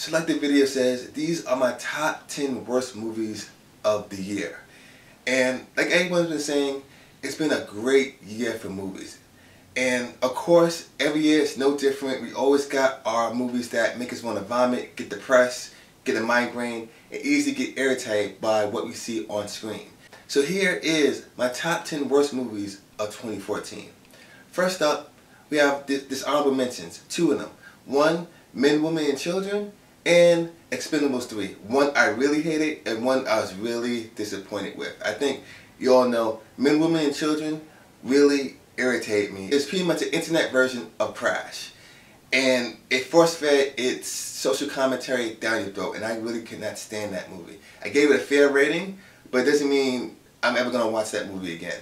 So like the video says, these are my top 10 worst movies of the year. And like everyone's been saying, it's been a great year for movies. And of course, every year it's no different. We always got our movies that make us want to vomit, get depressed, get a migraine, and easily get irritated by what we see on screen. So here is my top 10 worst movies of 2014. First up, we have this honorable mentions, two of them. One, Men, Women, and Children, and Expendables 3. One I really hated, and one I was really disappointed with. I think you all know Men, Women, and Children really irritated me. It's pretty much an internet version of Crash. And it force-fed its social commentary down your throat, and I really could not stand that movie. I gave it a fair rating, but it doesn't mean I'm ever going to watch that movie again.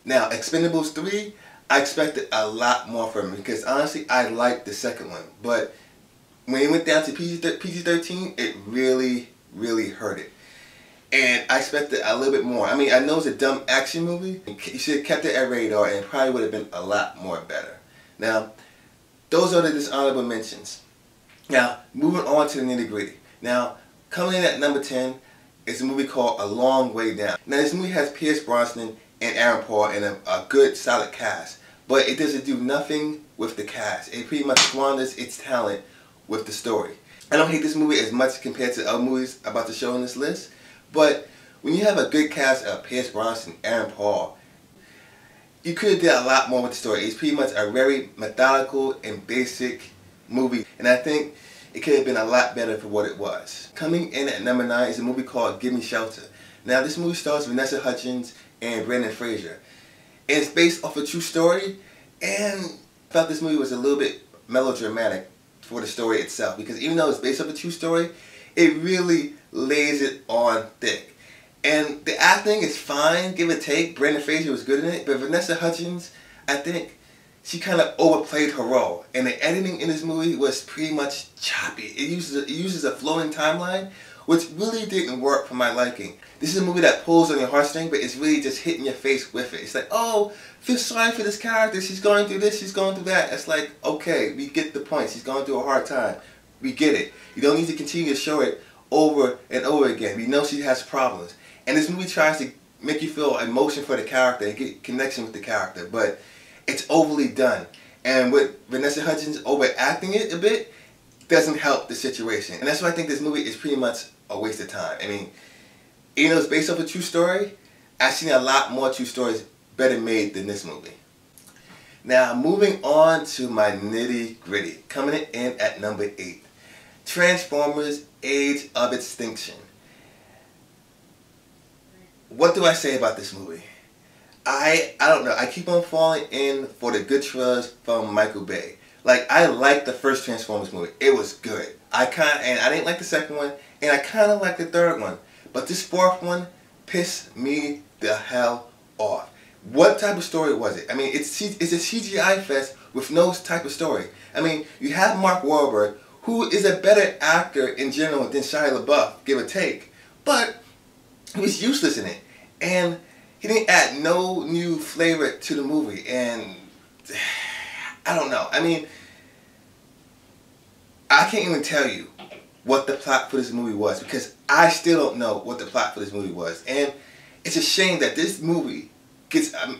Now, Expendables 3, I expected a lot more from it, because honestly, I liked the second one. But when it went down to PG-13, it really, really hurt it. And I expected a little bit more. I mean, I know it's a dumb action movie. You should have kept it at radar, and it probably would have been a lot more better. Now, those are the dishonorable mentions. Now, moving on to the nitty-gritty. Now, coming in at number 10 is a movie called A Long Way Down. Now, this movie has Pierce Brosnan and Aaron Paul and a good, solid cast. But it doesn't do nothing with the cast. It pretty much squanders its talent with the story. I don't hate this movie as much compared to other movies I'm about to show on this list. But when you have a good cast of Pierce Brosnan and Aaron Paul, you could have done a lot more with the story. It's pretty much a very methodical and basic movie. And I think it could have been a lot better for what it was. Coming in at number 9 is a movie called Give Me Shelter. Now this movie stars Vanessa Hudgens and Brendan Fraser. And it's based off a true story, and I felt this movie was a little bit melodramatic for the story itself. Because even though it's based off a true story, it really lays it on thick. And the acting is fine, give or take. Brendan Fraser was good in it, but Vanessa Hudgens, I think she kind of overplayed her role. And the editing in this movie was pretty much choppy. It uses a flowing timeline, which really didn't work for my liking. This is a movie that pulls on your heartstring, but it's really just hitting your face with it. It's like, oh, feel sorry for this character. She's going through this, she's going through that. It's like, okay, we get the point. She's going through a hard time. We get it. You don't need to continue to show it over and over again. We know she has problems. And this movie tries to make you feel emotion for the character and get connection with the character, but it's overly done. And with Vanessa Hudgens overacting it a bit doesn't help the situation. And that's why I think this movie is pretty much a waste of time. I mean, even though it's based off a true story, I've seen a lot more true stories better made than this movie. Now, moving on to my nitty-gritty. Coming in at number 8. Transformers: Age of Extinction. What do I say about this movie? I don't know. I keep on falling in for the good trailers from Michael Bay. Like, I liked the first Transformers movie. It was good. I didn't like the second one, and I kind of liked the third one. But this fourth one pissed me the hell off. What type of story was it? I mean, it's a CGI fest with no type of story. I mean, you have Mark Wahlberg, who is a better actor in general than Shia LaBeouf, give or take. But he was useless in it. And he didn't add no new flavor to the movie. And I don't know. I mean, I can't even tell you what the plot for this movie was, because I still don't know what the plot for this movie was. And it's a shame that this movie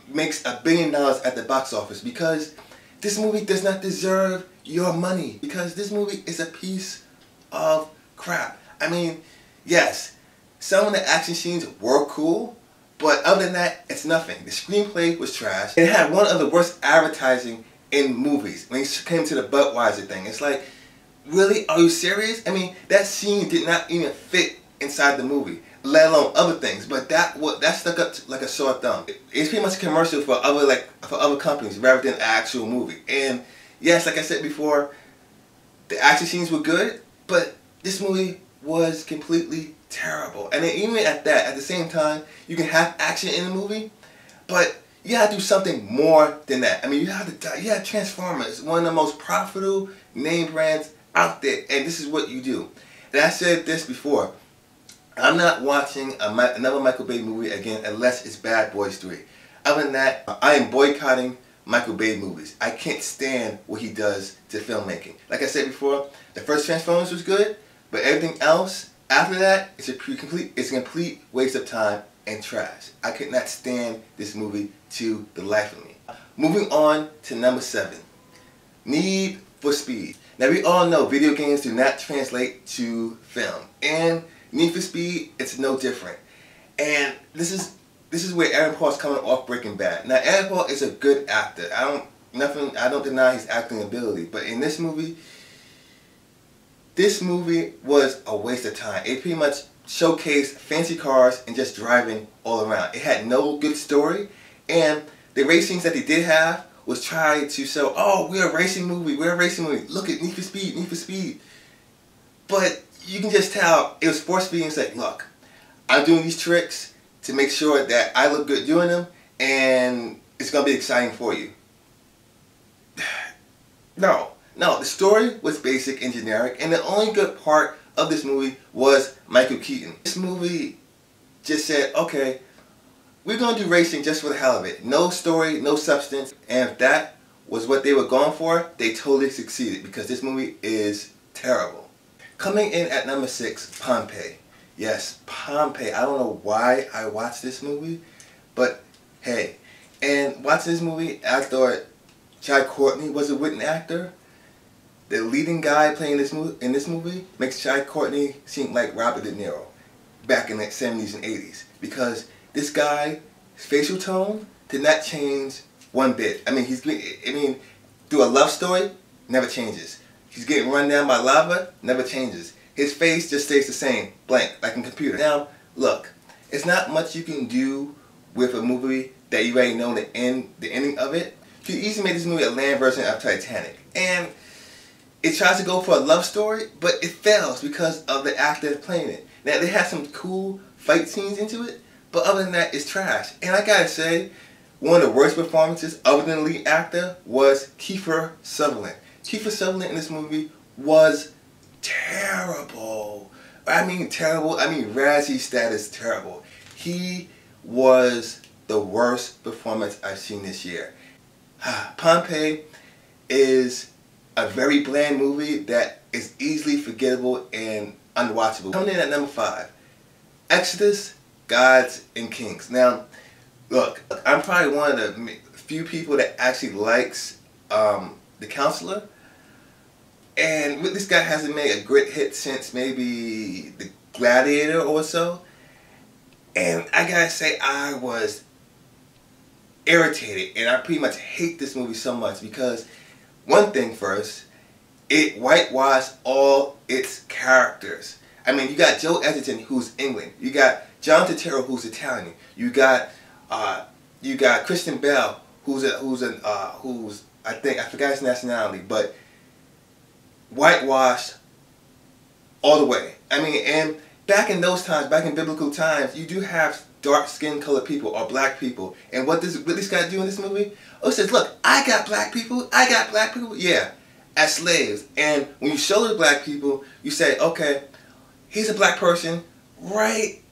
makes $1 billion at the box office, because this movie does not deserve your money, because this movie is a piece of crap. I mean, yes, some of the action scenes were cool, but other than that, it's nothing. The screenplay was trash. It had one of the worst advertising in movies when it came to the Budweiser thing. It's like, really? Are you serious? I mean, that scene did not even fit inside the movie, let alone other things. But that stuck up like a sore thumb. It's pretty much a commercial for other companies rather than an actual movie. And yes, like I said before, the action scenes were good, but this movie was completely terrible. And then even at that, at the same time, you can have action in a movie, but you gotta do something more than that. I mean, you have Transformers, one of the most profitable name brands out there, and this is what you do. And I said this before, I'm not watching another Michael Bay movie again unless it's Bad Boys 3. Other than that, I am boycotting Michael Bay movies. I can't stand what he does to filmmaking. Like I said before, the first Transformers was good, But everything else after that, it's a complete waste of time and trash. I could not stand this movie to the life of me. Moving on to number 7, Need for Speed. Now we all know video games do not translate to film, and Need for Speed, it's no different. And this is where Aaron Paul's coming off Breaking Bad. Now Aaron Paul is a good actor. I don't deny his acting ability, but in this movie was a waste of time. It pretty much showcased fancy cars and just driving all around. It had no good story, and the race scenes that they did have was trying to show, oh, we're a racing movie, look at Need for Speed. But you can just tell it was forced feeding. It's like, look, I'm doing these tricks to make sure that I look good doing them, and it's going to be exciting for you. No, the story was basic and generic, and the only good part of this movie was Michael Keaton. This movie just said, okay, we're going to do racing just for the hell of it. No story, no substance, and if that was what they were going for, they totally succeeded, because this movie is terrible. Coming in at number 6, Pompeii. Yes, Pompeii. I don't know why I watched this movie, but hey. And watching this movie, I thought Jai Courtney was a written actor. The leading guy playing in this movie makes Jai Courtney seem like Robert De Niro back in the 70s and 80s. Because this guy's facial tone did not change one bit. I mean, through a love story, never changes. He's getting run down by lava, never changes. His face just stays the same, blank, like in a computer. Now, look, it's not much you can do with a movie that you already know the ending of it. You could easily make this movie a land version of Titanic. And it tries to go for a love story, but it fails because of the actor playing it. Now, they have some cool fight scenes into it, but other than that, it's trash. And I gotta say, one of the worst performances, other than the lead actor, was Kiefer Sutherland. Kiefer Sutherland in this movie was terrible. I mean terrible. I mean Razzie status terrible. He was the worst performance I've seen this year. Pompeii is a very bland movie that is easily forgettable and unwatchable. Coming in at number 5, Exodus, Gods and Kings. Now, look, I'm probably one of the few people that actually likes The Counselor. And this guy hasn't made a great hit since maybe The Gladiator or so. And I gotta say, I was irritated, and I pretty much hate this movie so much because, one thing first, it whitewashed all its characters. I mean, you got Joe Edgerton, who's England. You got John Turturro, who's Italian. You got Christian Bale, who's I forgot his nationality, but whitewashed all the way. I mean, and back in those times, back in biblical times, you do have dark skin colored people or black people. And what this guy do in this movie? Oh, he says, look, I got black people, yeah, as slaves. And when you show the black people, you say, okay, he's a black person right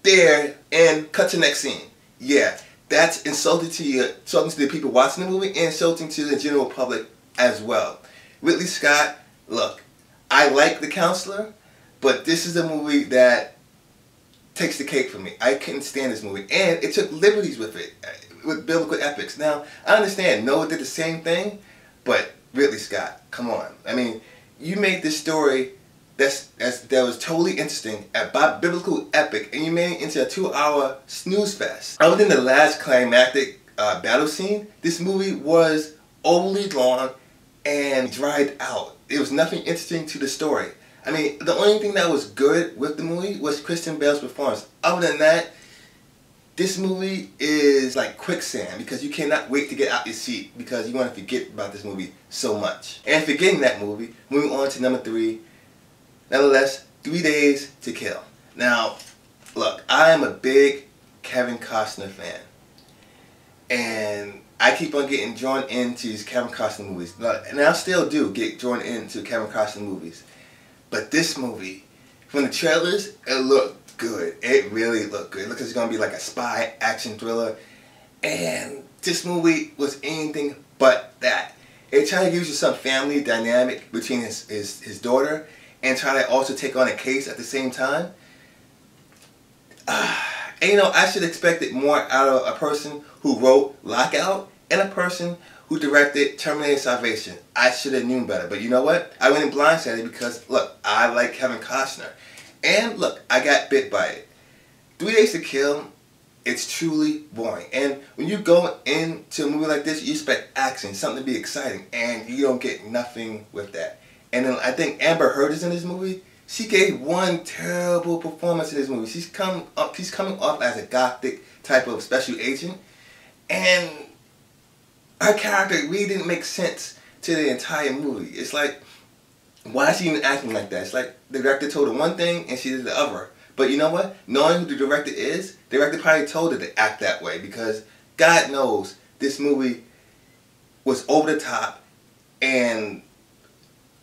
there, and cut to the next scene. Yeah, that's insulting to the people watching the movie, and insulting to the general public as well. Ridley Scott, look, I like The Counselor, but this is a movie that takes the cake for me. I couldn't stand this movie, and it took liberties with it, with biblical epics. Now, I understand Noah did the same thing, but Ridley Scott, come on. I mean, you made this story that was totally interesting, about biblical epic, and you made it into a 2-hour snooze fest. Other than the last climactic battle scene, this movie was overly long and dried out. There was nothing interesting to the story. I mean, the only thing that was good with the movie was Christian Bale's performance. Other than that, this movie is like quicksand, because you cannot wait to get out your seat because you want to forget about this movie so much. And forgetting that movie, moving on to number 3, nonetheless, 3 Days to Kill. Now, look, I am a big Kevin Costner fan. And I keep on getting drawn into these Kevin Costner movies. And I still do get drawn into Kevin Costner movies. But this movie, from the trailers, it looked good. It really looked good. It looked like it's going to be like a spy action thriller. And this movie was anything but that. It tried to use some family dynamic between his daughter and try to also take on a case at the same time. And you know, I should expect it more out of a person who wrote Lockout and a person who directed Terminator Salvation. I should have known better, but you know what? I went in blindsided because, look, I like Kevin Costner. And look, I got bit by it. 3 Days to Kill, it's truly boring. And when you go into a movie like this, you expect action, something to be exciting, and you don't get nothing with that. And then I think Amber Heard is in this movie. She gave one terrible performance in this movie. She's coming off as a gothic type of special agent, and her character really didn't make sense to the entire movie. It's like, why is she even acting like that? It's like the director told her one thing and she did the other. But you know what? Knowing who the director is, the director probably told her to act that way because God knows this movie was over the top and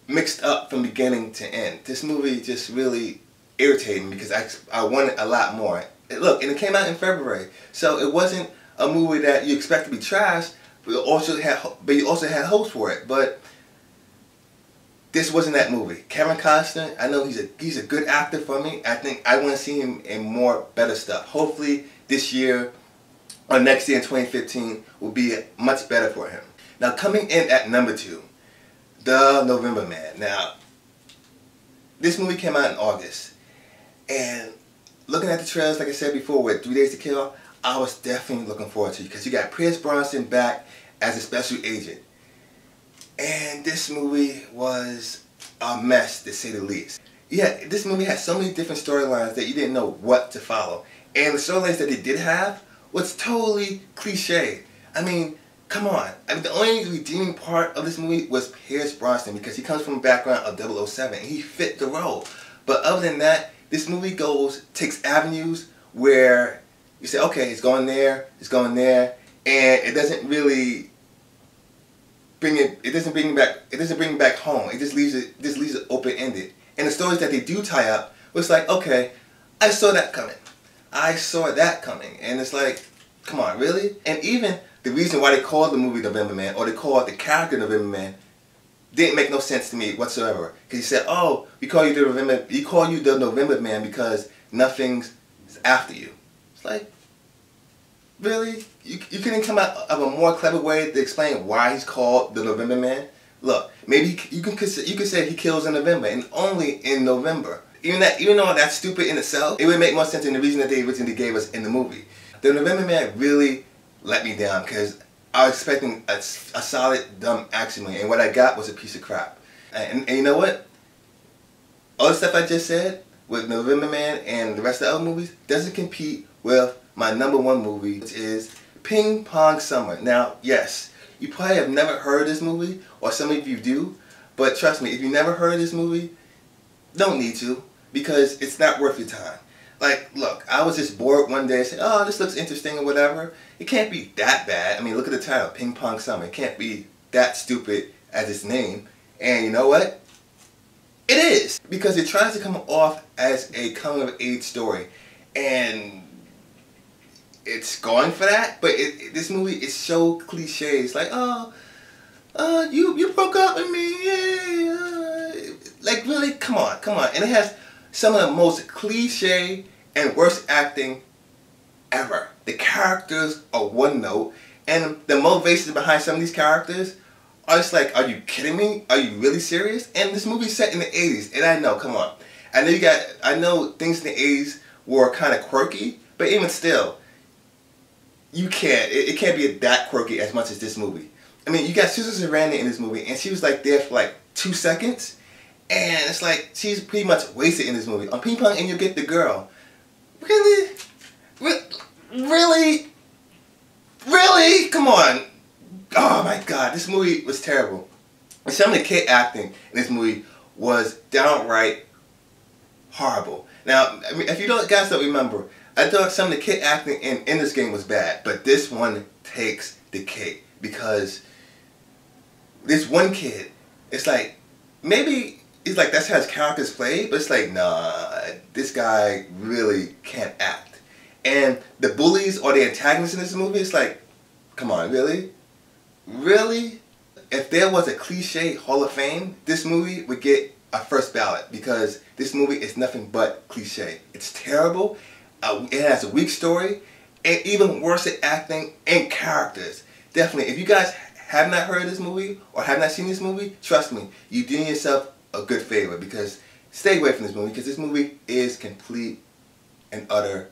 mixed up from beginning to end. This movie just really irritated me because I wanted a lot more. Look, and it came out in February, so it wasn't a movie that you expect to be trash, but you also had hopes for it. But this wasn't that movie. Kevin Costner, I know he's a good actor for me. I think I want to see him in more better stuff. Hopefully this year or next year in 2015 will be much better for him. Now coming in at number 2, The November Man. Now, this movie came out in August, and looking at the trailers, like I said before, with 3 Days to Kill, I was definitely looking forward to it because you got Pierce Brosnan back as a special agent. And this movie was a mess, to say the least. Yeah, this movie had so many different storylines that you didn't know what to follow. And the storylines that they did have was totally cliche. I mean, come on. I mean, the only redeeming part of this movie was Pierce Brosnan because he comes from a background of 007 and he fit the role. But other than that, this movie takes avenues where you say, okay, it's going there, and it doesn't really it doesn't bring it back home. It just leaves it open ended. And the stories that they do tie up was like, okay, I saw that coming. And it's like, come on, really? And even the reason why they called the movie November Man, or they called the character November Man, didn't make no sense to me whatsoever. Because he said, oh, we call you the November Man because nothing's after you. It's like, really? You couldn't come out of a more clever way to explain why he's called the November Man? Look, maybe you can say he kills in November, and only in November. Even though that's stupid in itself, it would make more sense in the reason that they originally gave us in the movie. The November Man really let me down because I was expecting a solid, dumb action movie, and what I got was a piece of crap. And you know what? All the stuff I just said with November Man and the rest of the other movies doesn't compete with my number 1 movie, which is Ping Pong Summer. Now, yes, you probably have never heard of this movie, or some of you do, but trust me, if you never heard of this movie, don't need to, because it's not worth your time. Like, look, I was just bored one day and said, oh, this looks interesting or whatever. It can't be that bad. I mean, look at the title, Ping Pong Summer. It can't be that stupid as its name. And you know what? It is, because it tries to come off as a coming-of-age story. And it's going for that, but this movie is so cliche. It's like, oh, you broke up with me, yeah. Like, really, come on. And it has some of the most cliche and worst acting ever. The characters are one note, and the motivations behind some of these characters are just like, are you kidding me? Are you really serious? And this movie's set in the 80s, and I know, come on. I know things in the 80s were kind of quirky, but even still, it can't be that quirky as much as this movie. I mean, you got Susan Sarandon in this movie, and she was like there for like 2 seconds, and it's like she's pretty much wasted in this movie. On Ping Pong, and you get the girl. Really? Really? Come on. Oh my God, this movie was terrible. And some of the kid acting in this movie was downright horrible. Now, I mean, if you guys don't remember, I thought some of the kid acting in this game was bad, but this one takes the cake because this one kid, it's like, maybe it's like that's how his character's played, but it's like, nah, this guy really can't act. And the bullies or the antagonists in this movie, it's like, come on, really? Really? If there was a cliche Hall of Fame, this movie would get a first ballot because this movie is nothing but cliche. It's terrible. It has a weak story, and even worse at acting and characters. Definitely, if you guys have not heard of this movie or have not seen this movie, trust me, you're doing yourself a good favor because stay away from this movie because this movie is complete and utter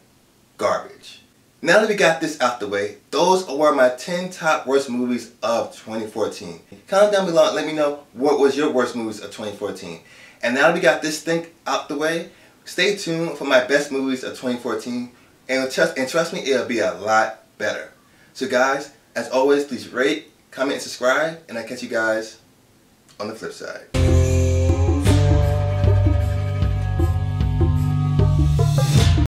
garbage. Now that we got this out the way, those were my 10 top worst movies of 2014. Comment down below and let me know what was your worst movies of 2014. And now that we got this thing out the way, stay tuned for my best movies of 2014. And trust me, it'll be a lot better. So guys, as always, please rate, comment, and subscribe. And I'll catch you guys on the flip side.